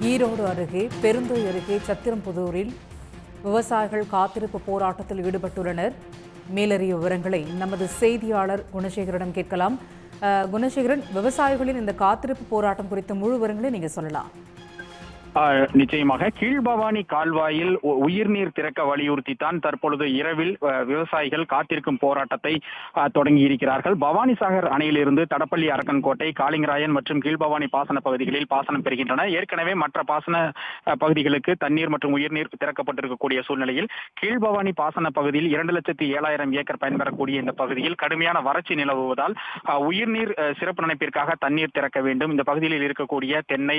ஈரோடு அருகே பெருந்துறை அருகே சத்திரம்புதூரில் விவசாயிகள் காத்திருப்பு போராட்டத்தில் ஈடுபட்டுள்ளனர். மேலறிய விவரங்களை நமது செய்தியாளர் குணசேகரிடம் கேட்கலாம். குணசேகரன், விவசாயிகளின் இந்த காத்திருப்பு போராட்டம் குறித்த முழு விவரங்களை நீங்க சொல்லலாம். நிச்சயமாக கீழ்பவானி கால்வாயில் உயிர்நீர் திறக்க வலியுறுத்தி தான் தற்பொழுது இரவில் விவசாயிகள் காத்திருக்கும் போராட்டத்தை தொடங்கி இருக்கிறார்கள். பவானிசாகர் அணையிலிருந்து தடப்பள்ளி அரக்கன்கோட்டை, காளிங்கராயன் மற்றும் கீழ்பவானி பாசன பகுதிகளில் பாசனம் பெறுகின்றன. ஏற்கனவே மற்ற பாசன பகுதிகளுக்கு தண்ணீர் மற்றும் உயிர்நீர் திறக்கப்பட்டிருக்கக்கூடிய சூழ்நிலையில் கீழ்பவானி பாசன பகுதியில் 2,07,000 ஏக்கர் பயன்பெறக்கூடிய இந்த பகுதியில் கடுமையான வறட்சி நிலவுவதால் உயிர்நீர் சிறப்பு நினைப்பிற்காக தண்ணீர் திறக்க வேண்டும். இந்த பகுதியில் இருக்கக்கூடிய தென்னை,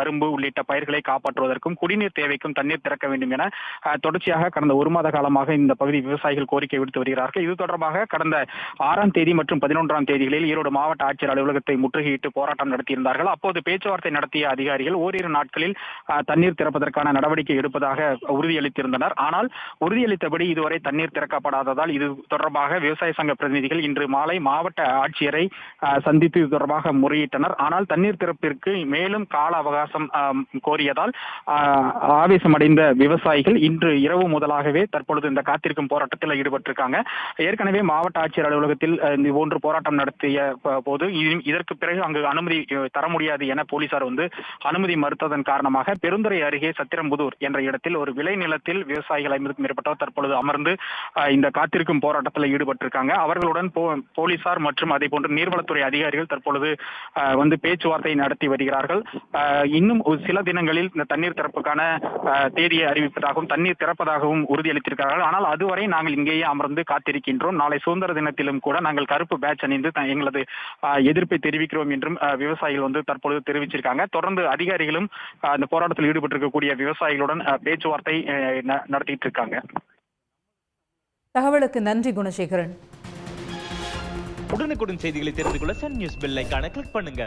கரும்பு உள்ளிட்ட பயிர்களை காப்பாற்றுவதற்கும் குடிநீர் தேவைக்கும் தண்ணீர் திறக்க வேண்டும் என தொடர்ச்சியாக கடந்த 1 மாத காலமாக இந்த பகுதி விவசாயிகள் கோரிக்கை விடுத்து வருகிறார்கள். இது தொடர்பாக கடந்த 6ஆம் தேதி மற்றும் 11ஆம் தேதிகளில் ஈரோடு மாவட்ட ஆட்சியர் அலுவலகத்தை முற்றுகையிட்டு போராட்டம் நடத்தியிருந்தார்கள். அப்போது பேச்சுவார்த்தை நடத்திய அதிகாரிகள் ஓரிரு நாட்களில் தண்ணீர் திறப்பதற்கான நடவடிக்கை எடுப்பதாக உறுதியளித்திருந்தனர். ஆனால் உறுதியளித்தபடி இதுவரை தண்ணீர் திறக்கப்படாததால் இது தொடர்பாக விவசாய சங்க பிரதிநிதிகள் இன்று மாலை மாவட்ட ஆட்சியரை சந்தித்து இது தொடர்பாக முறையிட்டனர். ஆனால் தண்ணீர் திறப்பிற்கு மேலும் கால அவகாசம் கோரியதால் ஆவேசமடைந்த விவசாயிகள் இன்று இரவு முதலாகவே தற்பொழுது இந்த காத்திருக்கும் போராட்டத்தில் ஈடுபட்டிருக்காங்க. ஏற்கனவே மாவட்ட ஆட்சியர் அலுவலகத்தில் இதுபோன்று போராட்டம் நடத்திய போது இதற்கு பிறகு அங்கு அனுமதி தர முடியாது என போலீசார் அனுமதி மறுத்ததன் காரணமாக பெருந்துறை அருகே சத்திரம்புதூர் என்ற இடத்தில் ஒரு விளைநிலத்தில் விவசாயிகள் 50க்கும் மேற்பட்டோர் தற்பொழுது அமர்ந்து இந்த காத்திருக்கும் போராட்டத்தில் ஈடுபட்டிருக்காங்க. அவர்களுடன் போலீசார் மற்றும் அதே போன்று நீர்வளத்துறை அதிகாரிகள் தற்பொழுது பேச்சுவார்த்தை நடத்தி வருகிறார்கள். இன்னும் சில தினங்களில் இந்த தண்ணீர் திறப்புக்கான தேதியை அறிவிப்பதாகவும் தண்ணீர் திறப்பதாகவும் உறுதியளித்திருக்கிறார்கள். ஆனால் அதுவரை நாங்கள் இங்கேயே அமர்ந்து காத்திருக்கின்றோம். நாளை சுதந்திர தினத்திலும் கூட நாங்கள் கருப்பு பேட்ச் அணிந்து எங்களது எதிர்ப்பை தெரிவிக்கிறோம் என்றும் விவசாயிகள் தற்பொழுது தெரிவிச்சிருக்காங்க. தொடர்ந்து அதிகாரிகளும் இந்த போராட்டத்தில் ஈடுபட்டிருக்கக்கூடிய விவசாயிகளுடன் பேச்சுவார்த்தை நடத்திட்டு இருக்காங்க. தகவலுக்கு நன்றி குணசேகரன். உடனுக்குடன் செய்திகளை தெரிந்து கொள்ள சன் நியூஸ் பெல் ஐகானை கிளிக் பண்ணுங்க.